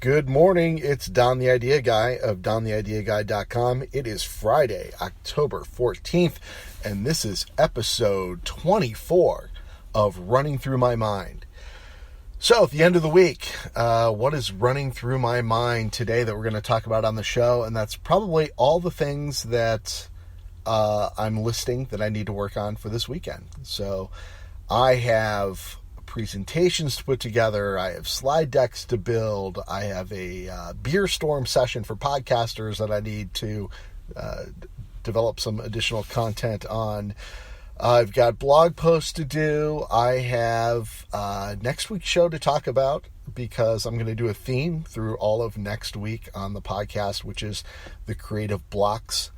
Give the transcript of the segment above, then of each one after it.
Good morning, it's Don the Idea Guy of dontheideaguy.com. It is Friday, October 14th, and this is episode 24 of Running Through My Mind. So, at the end of the week, what is running through my mind today that we're going to talk about on the show? And that's probably all the things that I'm listing that I need to work on for this weekend. So, I have presentations to put together, I have slide decks to build, I have a beer storm session for podcasters that I need to develop some additional content on. I've got blog posts to do. I have next week's show to talk about because I'm going to do a theme through all of next week on the podcast, which is the Creative Blocks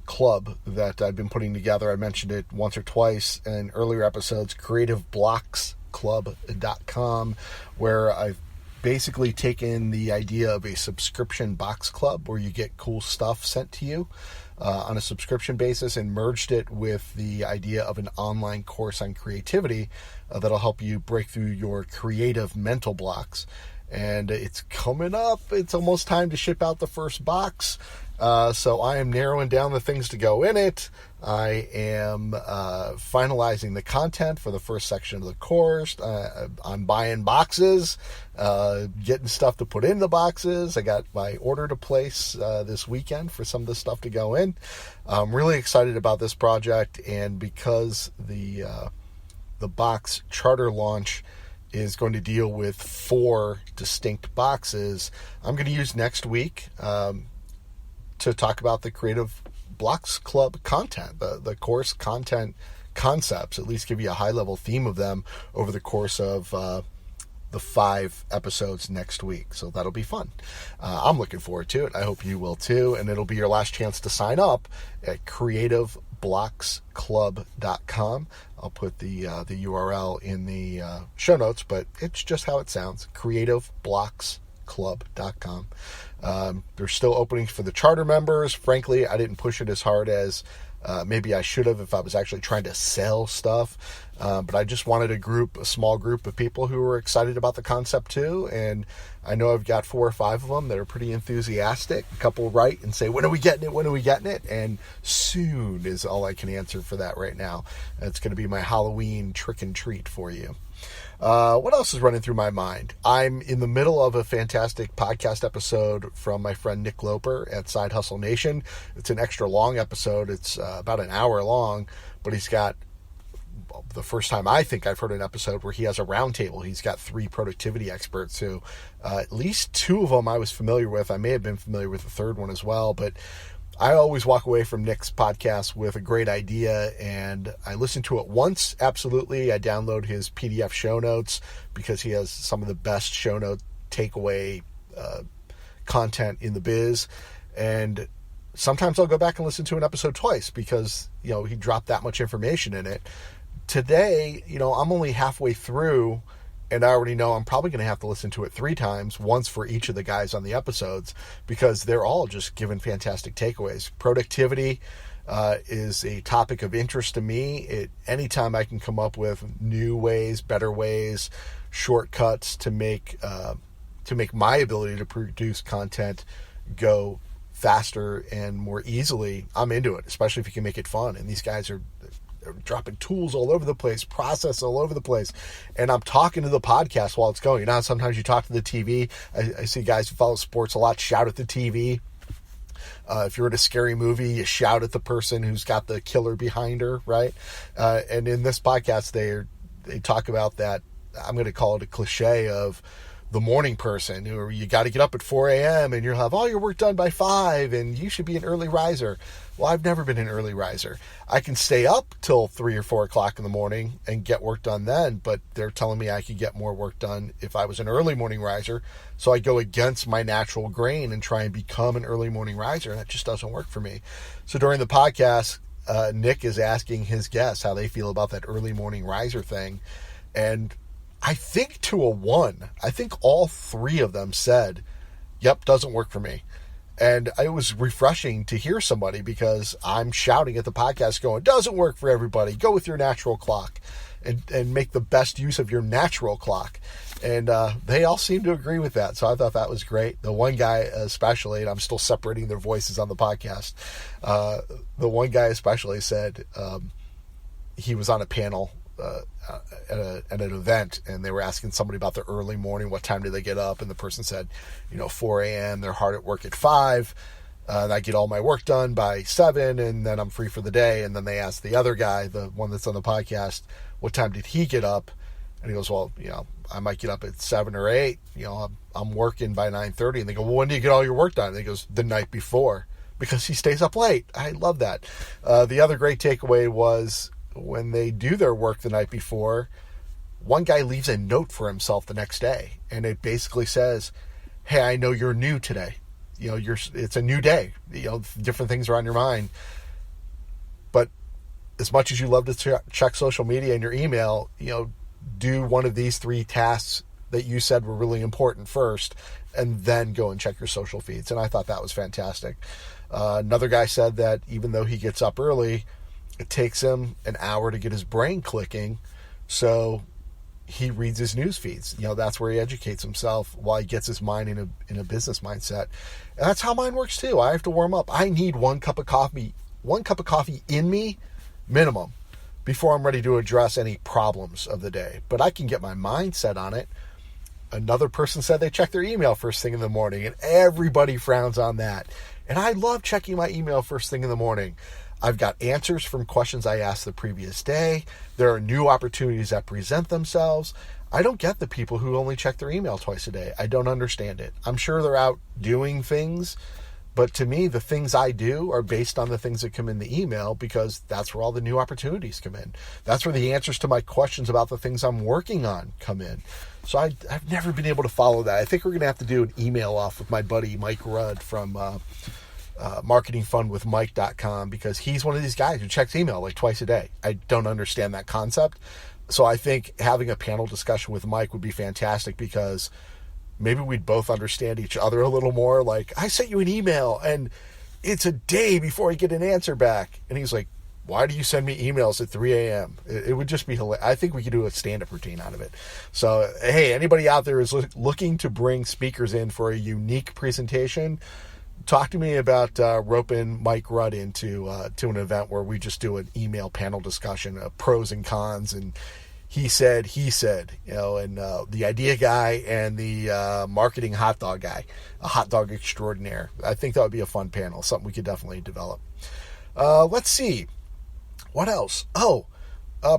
club that I've been putting together. I mentioned it once or twice in earlier episodes, creativeblocksclub.com, where I've basically taken the idea of a subscription box club where you get cool stuff sent to you on a subscription basis and merged it with the idea of an online course on creativity that'll help you break through your creative mental blocks. And it's coming up. It's almost time to ship out the first box. So I am narrowing down the things to go in it. I am finalizing the content for the first section of the course. I'm buying boxes, getting stuff to put in the boxes. I got my order to place this weekend for some of the stuff to go in. I'm really excited about this project, and because the box charter launch is going to deal with 4 distinct boxes, I'm going to use next week to talk about the Creative Blocks Club content, the course content concepts, at least give you a high-level theme of them over the course of the 5 episodes next week. So that'll be fun. I'm looking forward to it. I hope you will too, and it'll be your last chance to sign up at creativeblocksclub.com. I'll put the URL in the show notes, but it's just how it sounds, creativeblocksclub.com. There's still openings for the charter members. Frankly, I didn't push it as hard as maybe I should have if I was actually trying to sell stuff. But I just wanted a small group of people who were excited about the concept too. And I know I've got 4 or 5 of them that are pretty enthusiastic. A couple write and say, when are we getting it? When are we getting it? And soon is all I can answer for that right now. It's going to be my Halloween trick and treat for you. What else is running through my mind? I'm in the middle of a fantastic podcast episode from my friend Nick Loper at Side Hustle Nation. It's an extra long episode. It's about an hour long, but he's got the first time I think I've heard an episode where he has a roundtable. He's got 3 productivity experts who at least 2 of them I was familiar with. I may have been familiar with the third one as well, but I always walk away from Nick's podcast with a great idea, and I listened to it once, absolutely. I download his PDF show notes because he has some of the best show note takeaway content in the biz, and sometimes I'll go back and listen to an episode twice because, he dropped that much information in it. Today, I'm only halfway through, and I already know I'm probably going to have to listen to it 3 times, once for each of the guys on the episodes, because they're all just giving fantastic takeaways. Productivity is a topic of interest to me. Anytime I can come up with new ways, better ways, shortcuts to make my ability to produce content go faster and more easily, I'm into it, especially if you can make it fun. And these guys are dropping tools all over the place, process all over the place, and I'm talking to the podcast while it's going. Sometimes you talk to the TV. I see guys who follow sports a lot shout at the TV. If you're in a scary movie, you shout at the person who's got the killer behind her, right? And in this podcast, they talk about that. I'm going to call it a cliche of the morning person, who you got to get up at 4 a.m. and you'll have all your work done by 5 and you should be an early riser. Well, I've never been an early riser. I can stay up till 3 or 4 o'clock in the morning and get work done then, but they're telling me I could get more work done if I was an early morning riser. So I go against my natural grain and try and become an early morning riser, and that just doesn't work for me. So during the podcast, Nick is asking his guests how they feel about that early morning riser thing, and I think to a 1, I think all 3 of them said, yep, doesn't work for me. And it was refreshing to hear somebody, because I'm shouting at the podcast going, doesn't work for everybody. Go with your natural clock. and make the best use of your natural clock. And they all seem to agree with that. So I thought that was great. The one guy especially, and I'm still separating their voices on the podcast, the one guy especially said he was on a panel at an event, and they were asking somebody about the early morning, what time do they get up? And the person said, 4 a.m., they're hard at work at 5, and I get all my work done by 7, and then I'm free for the day. And then they asked the other guy, the one that's on the podcast, what time did he get up? And he goes, well, I might get up at 7 or 8. I'm working by 9:30. And they go, well, when do you get all your work done? And he goes, the night before, because he stays up late. I love that. The other great takeaway was when they do their work the night before, one guy leaves a note for himself the next day. And it basically says, hey, I know you're new today. It's a new day. Different things are on your mind. But as much as you love to check social media and your email, do one of these 3 tasks that you said were really important first, and then go and check your social feeds. And I thought that was fantastic. Another guy said that even though he gets up early, it takes him an hour to get his brain clicking. So he reads his news feeds. That's where he educates himself while he gets his mind in a business mindset. And that's how mine works too. I have to warm up. I need one cup of coffee in me, minimum, before I'm ready to address any problems of the day. But I can get my mind set on it. Another person said they check their email first thing in the morning, and everybody frowns on that. And I love checking my email first thing in the morning. I've got answers from questions I asked the previous day. There are new opportunities that present themselves. I don't get the people who only check their email twice a day. I don't understand it. I'm sure they're out doing things, but to me, the things I do are based on the things that come in the email, because that's where all the new opportunities come in. That's where the answers to my questions about the things I'm working on come in. So I've never been able to follow that. I think we're going to have to do an email off with my buddy Mike Rudd from marketingfunwithmike.com, because he's one of these guys who checks email like twice a day. I don't understand that concept. So I think having a panel discussion with Mike would be fantastic, because maybe we'd both understand each other a little more. Like, I sent you an email and it's a day before I get an answer back. And he's like, why do you send me emails at 3 a.m.? It would just be hilarious. I think we could do a stand-up routine out of it. So, hey, anybody out there is looking to bring speakers in for a unique presentation, talk to me about roping Mike Rudd into to an event where we just do an email panel discussion of pros and cons, and he said, and the idea guy and the marketing hot dog guy, a hot dog extraordinaire. I think that would be a fun panel, something we could definitely develop. Let's see. What else?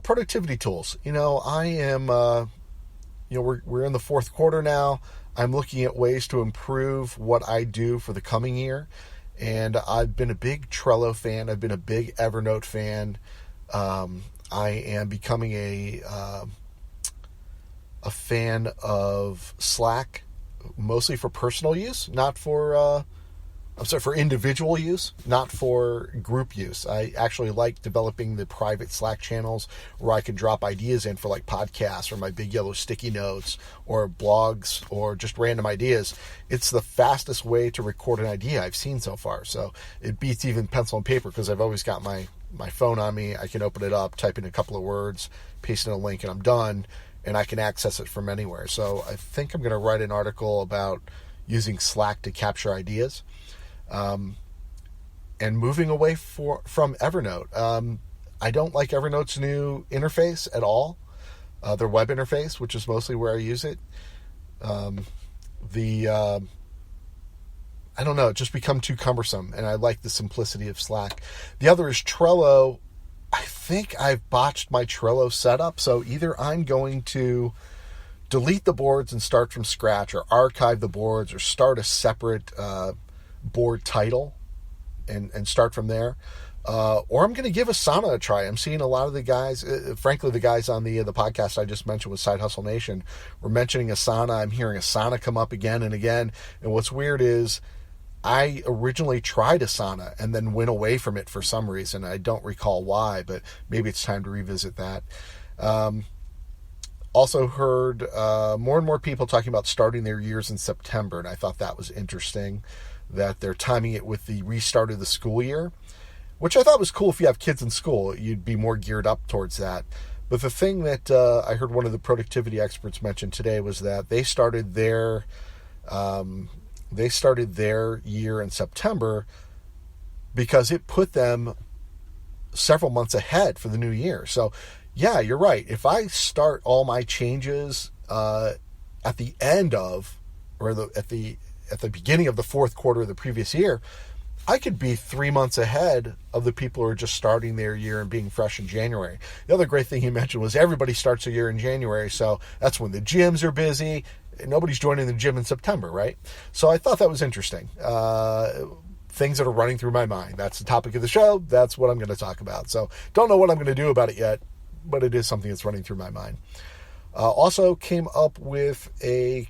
Productivity tools. I am, we're in the 4th quarter now. I'm looking at ways to improve what I do for the coming year. And I've been a big Trello fan. I've been a big Evernote fan. I am becoming a fan of Slack, mostly for personal use, not for, for individual use, not for group use. I actually like developing the private Slack channels where I can drop ideas in for like podcasts or my big yellow sticky notes or blogs or just random ideas. It's the fastest way to record an idea I've seen so far. So it beats even pencil and paper, because I've always got my phone on me. I can open it up, type in a couple of words, paste in a link, and I'm done. And I can access it from anywhere. So I think I'm going to write an article about using Slack to capture ideas. And moving away from Evernote. I don't like Evernote's new interface at all. Their web interface, which is mostly where I use it. I don't know, it just become too cumbersome, and I like the simplicity of Slack. The other is Trello. I think I've botched my Trello setup, so either I'm going to delete the boards and start from scratch, or archive the boards, or start a separate board title and start from there, or I'm going to give Asana a try. I'm seeing a lot of the guys, frankly, the guys on the podcast I just mentioned with Side Hustle Nation were mentioning Asana. I'm hearing Asana come up again and again, and what's weird is I originally tried Asana and then went away from it for some reason. I don't recall why, but maybe it's time to revisit that. Also heard more and more people talking about starting their years in September, and I thought that was interesting, that they're timing it with the restart of the school year, which I thought was cool. If you have kids in school, you'd be more geared up towards that. But the thing that I heard one of the productivity experts mention today was that they started their year in September because it put them several months ahead for the new year. So yeah, you're right. If I start all my changes at the end of, or at the beginning of the fourth quarter of the previous year, I could be 3 months ahead of the people who are just starting their year and being fresh in January. The other great thing he mentioned was everybody starts a year in January, so that's when the gyms are busy. Nobody's joining the gym in September, right? So I thought that was interesting. Things that are running through my mind. That's the topic of the show. That's what I'm going to talk about. So don't know what I'm going to do about it yet, but it is something that's running through my mind. Also came up with a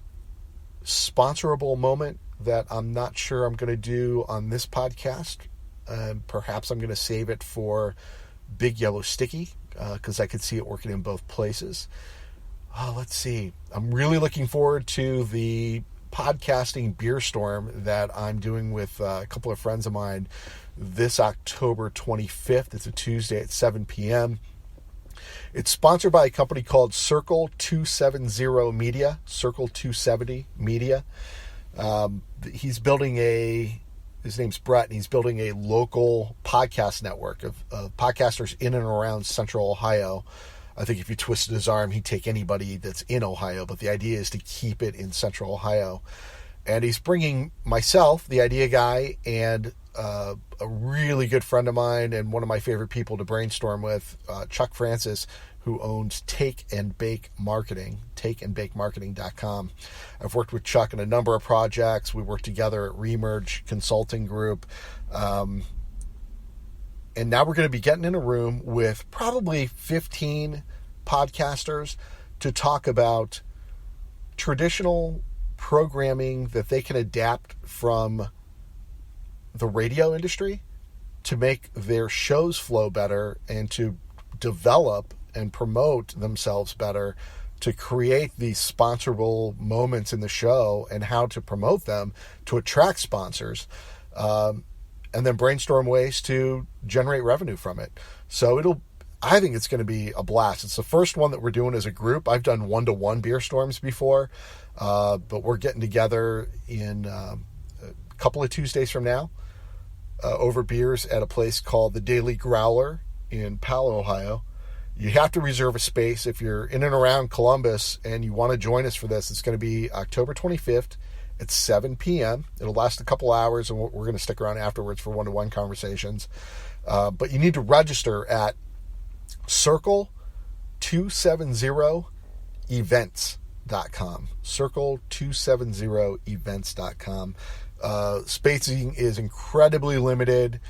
sponsorable moment that I'm not sure I'm going to do on this podcast. Perhaps I'm going to save it for Big Yellow Sticky because I could see it working in both places. Let's see. I'm really looking forward to the podcasting beer storm that I'm doing with a couple of friends of mine this October 25th. It's a Tuesday at 7 p.m. It's sponsored by a company called Circle 270 Media. Circle 270 Media. He's building his name's Brett, and he's building a local podcast network of podcasters in and around Central Ohio. I think if you twisted his arm, he'd take anybody that's in Ohio, but the idea is to keep it in Central Ohio. And he's bringing myself, the idea guy, and a really good friend of mine and one of my favorite people to brainstorm with, Chuck Francis, who owns Take and Bake Marketing, takeandbakemarketing.com. I've worked with Chuck on a number of projects. We worked together at Remerge Consulting Group. And now we're going to be getting in a room with probably 15 podcasters to talk about traditional programming that they can adapt from the radio industry to make their shows flow better and to develop and promote themselves better, to create these sponsorable moments in the show and how to promote them to attract sponsors, and then brainstorm ways to generate revenue from it. So I think it's going to be a blast. It's the first one that we're doing as a group. I've done one-to-one beer storms before, but we're getting together in a couple of Tuesdays from now over beers at a place called the Daily Growler in Powell, Ohio. You have to reserve a space if you're in and around Columbus and you want to join us for this. It's going to be October 25th at 7 p.m. It'll last a couple hours, and we're going to stick around afterwards for one-to-one conversations. But you need to register at Circle270events.com. Circle270events.com. Spacing is incredibly limited.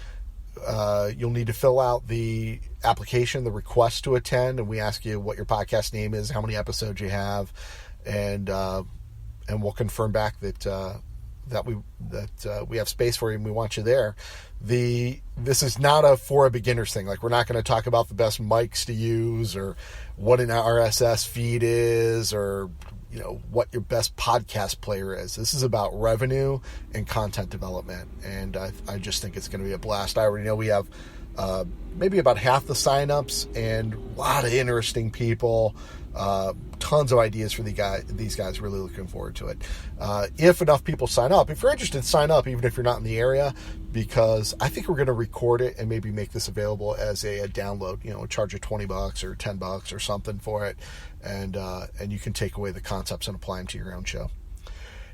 You'll need to fill out the application, the request to attend, and we ask you what your podcast name is, how many episodes you have, and we'll confirm back that we have space for you and we want you there. This is not for a beginner's thing. Like, we're not going to talk about the best mics to use or what an RSS feed is or what your best podcast player is. This is about revenue and content development, and I just think it's going to be a blast. I already know we have maybe about half the signups and a lot of interesting people, tons of ideas for these guys. Really looking forward to it. If enough people sign up, if you're interested, sign up even if you're not in the area, because I think we're going to record it and maybe make this available as a download, charge you $20 or $10 or something for it. And you can take away the concepts and apply them to your own show.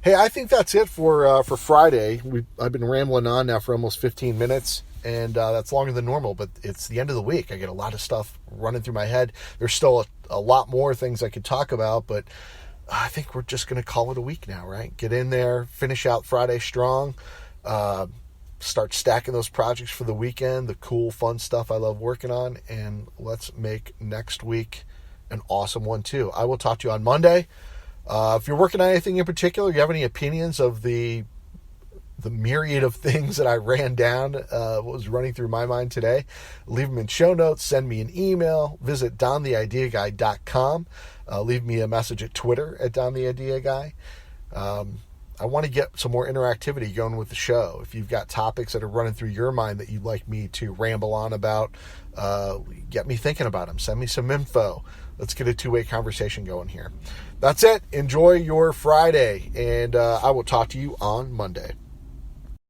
Hey, I think that's it for Friday. I've been rambling on now for almost 15 minutes, and that's longer than normal, but it's the end of the week. I get a lot of stuff running through my head. There's still a lot more things I could talk about, but I think we're just going to call it a week now, right? Get in there, finish out Friday strong, start stacking those projects for the weekend, the cool, fun stuff I love working on, and let's make next week an awesome one too. I will talk to you on Monday. If you're working on anything in particular, you have any opinions of the myriad of things that I ran down, what was running through my mind today, leave them in show notes, send me an email, visit dontheideaguy.com, leave me a message at Twitter at dontheideaguy. I want to get some more interactivity going with the show. If you've got topics that are running through your mind that you'd like me to ramble on about, get me thinking about them. Send me some info. Let's get a two-way conversation going here. That's it. Enjoy your Friday, and I will talk to you on Monday.